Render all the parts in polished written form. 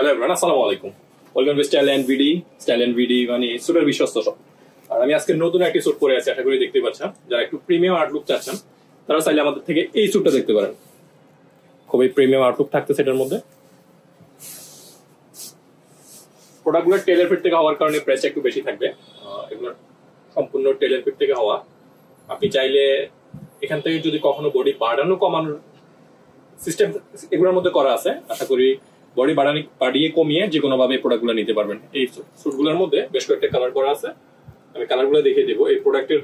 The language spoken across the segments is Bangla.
হ্যালো এভরিওয়ান, আসসালামু আলাইকুম। ওয়েলকাম টু স্টাইল এন্ড ভিডি। স্টাইল এন্ড ভিডি মানে স্যুটের বিশ্বস্ত শপ। আর আমি আজকে নতুন একটি স্যুট পরে আছি, আশা করি দেখতে পাচ্ছেন। যারা একটু প্রিমিয়াম আউটলুক চাচ্ছেন তারা চাইলে আমাদের থেকে এই স্যুটটা দেখতে পারেন। খুবই প্রিমিয়াম আউটলুক থাকতেছে এটার মধ্যে। প্রোডাক্টগুলো টেলার ফিট থেকে হওয়ার কারণে প্রাইসটা একটু বেশি থাকবে। এগুলো সম্পূর্ণ টেলার ফিট থেকে হওয়া। আপনি চাইলে এখান থেকে যদি কখনো বডি বাড়ানো কমানোর সিস্টেম এগুলোর মধ্যে করা আছে, আশা করি বডি বাড়িয়ে কমিয়ে যে কোনো ভাবে প্রোডাক্টগুলো নিতে পারবেন। এই স্যুটগুলোর মধ্যে বেশ কয়েকটা কালার করা আছে, আমি কালারগুলো দেখিয়ে দেবো। এই প্রোডাক্টের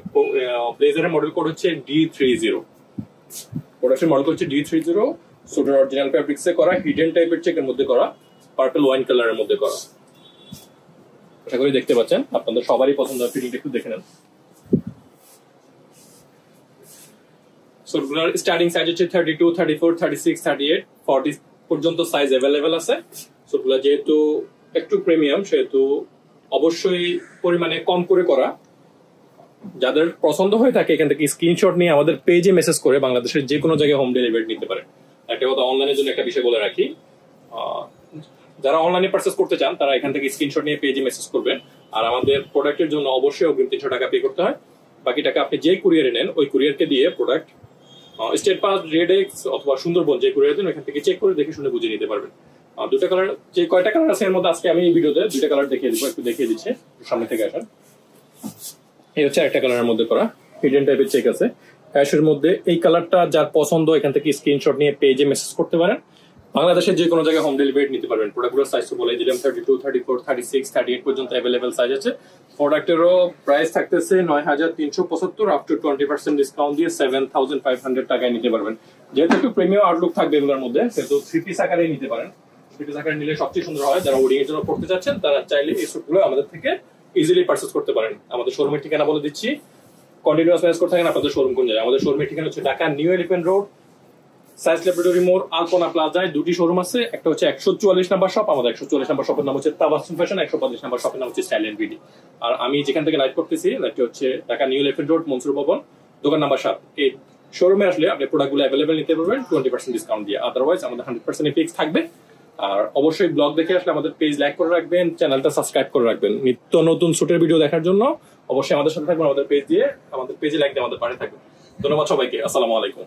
ব্লেজারের মডেল কোড হচ্ছে D30। প্রোডাক্টের মডেল কোড হচ্ছে D30। স্যুটের অরিজিনাল ফ্যাব্রিক্সে করা, হিডেন টাইপের চেকের মধ্যে করা, পার্পল ওয়াইন কালারের মধ্যে করা। আশা করি দেখতে পাচ্ছেন, আপনাদের সবারই পছন্দ হয়। ফিটিংটা একটু দেখে নেন। স্যুটগুলোর স্টার্টিং সাইজ হচ্ছে 32, 34, 36, 38, 40 পর্যন্ত সাইজ অ্যাভেলেবেল আছে। স্যুটগুলো যেহেতু একটু প্রিমিয়াম, সেহেতু অবশ্যই পরিমাণে কম করে করা। যাদের পছন্দ হয়ে থাকে এখান থেকে স্ক্রিনশট নিয়ে আমাদের পেজে মেসেজ করে বাংলাদেশের যে কোনো জায়গায় হোম ডেলিভারি নিতে পারে। একটা কথা অনলাইনের জন্য একটা বিষয় বলে রাখি, যারা অনলাইনে পারচেস করতে চান তারা এখান থেকে স্ক্রিনশট নিয়ে পেজে মেসেজ করবেন। আর আমাদের প্রোডাক্টের জন্য অবশ্যই অগ্রিম 300 টাকা পে করতে হয়। বাকি টাকা আপনি যে কুরিয়ারে নেন ওই কুরিয়ারকে দিয়ে প্রোডাক্ট স্টেট পাস, রেডেক্স অথবা সুন্দরবন যে কুরিয়ার দেন ওইখান থেকে চেক করে দেখে শুনে বুঝে নিতে পারবেন। দুটো কালার, যে কয়টা কালার আছে এর মধ্যে আজকে আমি এই ভিডিওতে দুইটা কালার দেখিয়ে দিব। একটু দেখিয়ে দিচ্ছি, সামনে থেকে আসেন। এই হচ্ছে একটা কালারের মধ্যে করা, হিডেন টাইপের চেক আছে অ্যাশের মধ্যে। এই কালারটা যার পছন্দ এখান থেকে স্ক্রিনশট নিয়ে পেজে মেসেজ করতে পারেন। বাংলাদেশের যে কোনো জায়গায় হোম ডেলিভারি নিতে পারবেন। প্রোডাক্টগুলোর সাইজ তো বলে দিলাম, 32, 34, 36, 38 পর্যন্ত অ্যাভেলেবেল সাইজ আছে। প্রোডাক্টেরও প্রাইস থাকতেছে 9,375, আপ টু 20% ডিসকাউন্ট দিয়ে 7,500 টাকায় নিতে পারবেন। যেহেতু একটু প্রিমিয়াম আউটলুক থাকবে এগুলোর মধ্যে, সেহেতু 3 পিস আকারে নিতে পারেন। 3 পিস আকারে নিলে সবচেয়ে সুন্দর হয়। যারা ওয়েডিং এর জন্য পড়তে চাচ্ছেন তারা চাইলে এই স্যুটগুলো আমাদের থেকে ইজিলি পারচেজ করতে পারেন। আমাদের শোরুমের ঠিকানা বলে দিচ্ছি, কন্টিনিউয়াস মেসেজ করতে থাকেন আপনাদের শোরুম কোন জায়গায়। আমাদের শোরুমের ঠিকানা হচ্ছে Dhaka new elephant road, science laboratory মোড়, আলপনা প্লাজায় দুটি শোরুম আছে। একটা হচ্ছে 144 নাম্বার শপ, আমাদের 144 নাম্বার শপের নাম হচ্ছে তাবাসসুম ফ্যাশন, 150 নাম্বার শপের নাম হচ্ছে স্টাইল এন্ড ভিডি। আর আমি যেখান থেকে লাইভ করতেছি লাইভটি হচ্ছে Dhaka new elephant road, Mansur ভবন, দোকান নাম্বার 7। এই শোরুমে আসলে আপনি প্রোডাক্টগুলো অ্যাভেলেবেল নিতে পারবেন 20% ডিসকাউন্ট দিয়ে। আদারওয়াইজ আমাদের 100% ফিক্স থাকবে। আর অবশ্যই ব্লগ দেখে আসলে আমাদের পেজ লাইক করে রাখবেন, চ্যানেলটা সাবস্ক্রাইব করে রাখবেন। নিত্য নতুন শুটের ভিডিও দেখার জন্য অবশ্যই আমাদের সাথে থাকবেন, আমাদের পেজ দিয়ে, আমাদের পেজে লাইক দিয়ে আমাদের পাশে থাকবেন। ধন্যবাদ সবাইকে, আসসালামু আলাইকুম।